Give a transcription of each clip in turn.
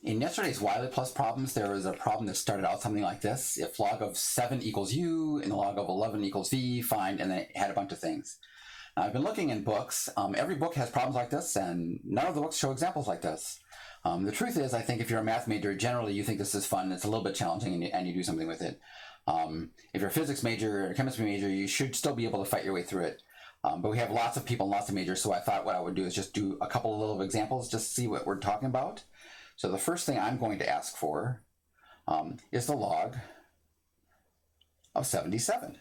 In yesterday's Wiley Plus problems, there was a problem that started out something like this. If log of 7 equals u and the log of 11 equals v, find, and then it had a bunch of things. Now, I've been looking in books. Every book has problems like this, and none of the books show examples like this. The truth is, I think if you're a math major, generally you think this is fun. It's a little bit challenging, and you do something with it. If you're a physics major or a chemistry major, you should still be able to fight your way through it. But we have lots of people and lots of majors, so I thought what I would do is just do a couple of little examples just to see what we're talking about. So the first thing I'm going to ask for is the log of 77.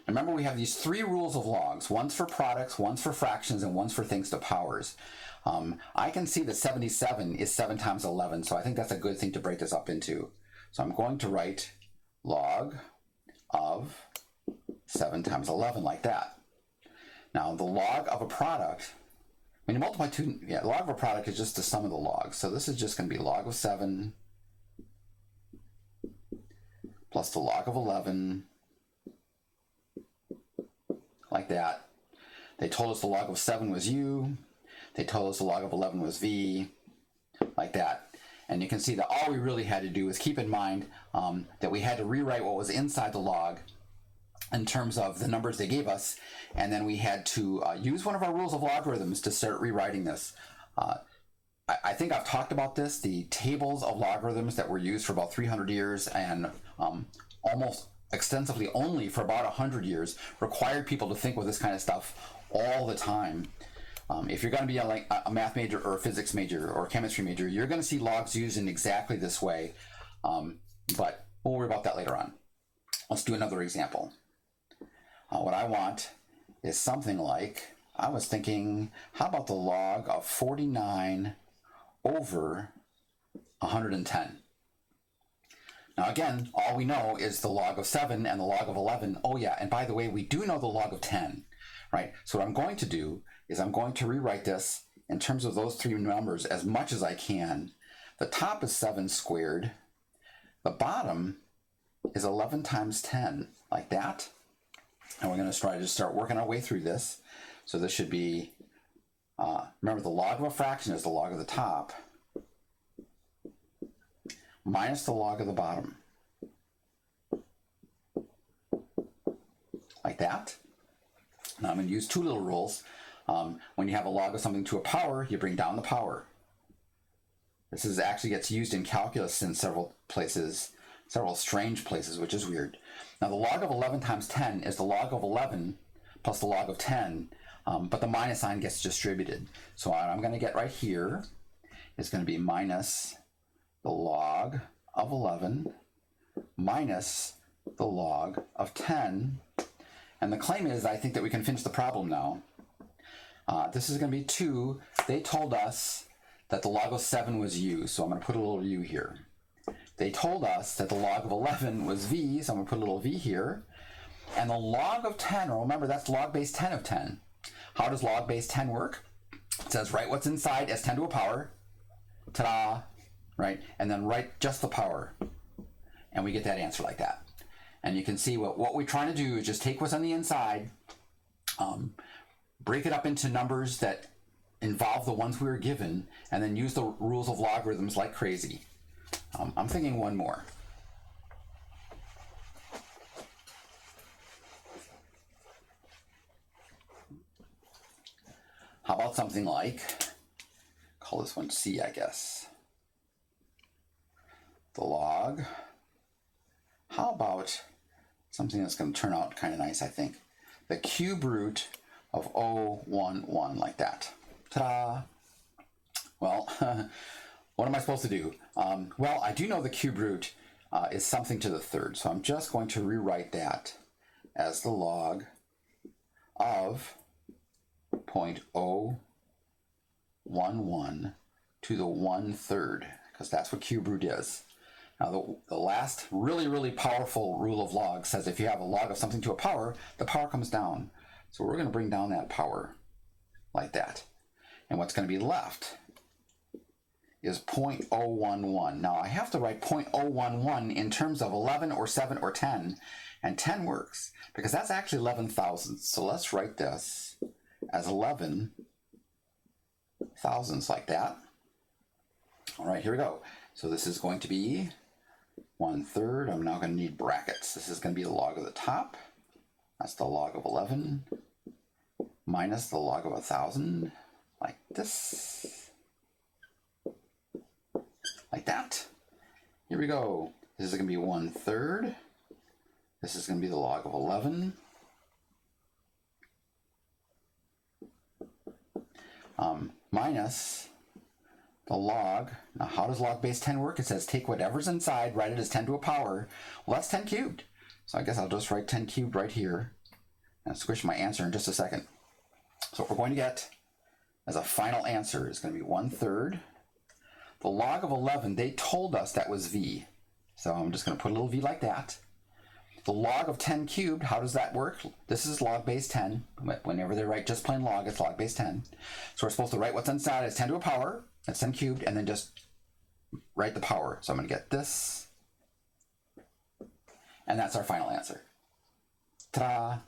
Remember, we have these 3 rules of logs. One's for products, one's for fractions, and one's for things to powers. I can see that 77 is 7 times 11, so I think that's a good thing to break this up into. So I'm going to write log of 7 times 11 like that. Now, the log of a product, when you multiply two, log of a product is just the sum of the logs. So this is just going to be log of 7 plus the log of 11, like that. They told us the log of 7 was u. They told us the log of 11 was v, like that. And you can see that all we really had to do was keep in mind that we had to rewrite what was inside the log in terms of the numbers they gave us, and then we had to use one of our rules of logarithms to start rewriting this. I think I've talked about this. The tables of logarithms that were used for about 300 years and almost extensively only for about 100 years required people to think with this kind of stuff all the time. If you're going to be a math major or a physics major or a chemistry major, you're going to see logs used in exactly this way, but we'll worry about that later on. Let's do another example. What I want is something like, I was thinking, how about the log of 49 over 110? Now again, all we know is the log of 7 and the log of 11. Oh yeah, and by the way, we do know the log of 10, right? So what I'm going to do is I'm going to rewrite this in terms of those 3 numbers as much as I can. The top is 7 squared. The bottom is 11 times 10, like that. And we're going to try to start working our way through this. So this should be, remember, the log of a fraction is the log of the top minus the log of the bottom, like that. Now I'm going to use 2 little rules. When you have a log of something to a power, you bring down the power. This is actually gets used in calculus in several places, several strange places, which is weird. Now the log of 11 times 10 is the log of 11 plus the log of 10, but the minus sign gets distributed. So what I'm going to get right here is going to be minus the log of 11 minus the log of 10. And the claim is, I think that we can finish the problem now. This is going to be 2. They told us that the log of 7 was u, so I'm going to put a little u here. They told us that the log of 11 was v, so I'm going to put a little v here. And the log of 10, remember that's log base 10 of 10. How does log base 10 work? It says write what's inside as 10 to a power, ta-da, right? And then write just the power. And we get that answer like that. And you can see what we're trying to do is just take what's on the inside, break it up into numbers that involve the ones we were given, and then use the rules of logarithms like crazy. I'm thinking one more. How about something like, call this one C, I guess. The log. How about something that's going to turn out kind of nice, I think. The cube root of 011, like that. Ta-da! Well, what am I supposed to do? Well, I do know the cube root is something to the third, so I'm just going to rewrite that as the log of 0.011 to the 1/3, because that's what cube root is. Now, the last really powerful rule of logs says if you have a log of something to a power, the power comes down. So we're going to bring down that power like that. And what's going to be left is 0.011. Now, I have to write 0.011 in terms of 11 or 7 or 10, and 10 works because that's actually 11 thousandths. So let's write this as 11 thousandths like that. All right, here we go. So this is going to be 1/3. I'm now going to need brackets. This is going to be the log of the top. That's the log of 11 minus the log of 1,000, like this, like that. Here we go. This is going to be 1/3. This is going to be the log of 11 minus the log. Now, how does log base 10 work? It says take whatever's inside, write it as 10 to a power. Well, that's 10 cubed. So I guess I'll just write 10 cubed right here and squish my answer in just a second. So what we're going to get as a final answer is going to be 1/3. The log of 11, they told us that was v. So I'm just going to put a little v like that. The log of 10 cubed, how does that work? This is log base 10. Whenever they write just plain log, it's log base 10. So we're supposed to write what's inside as 10 to a power. That's 10 cubed, and then just write the power. So I'm going to get this. And that's our final answer. Ta-da!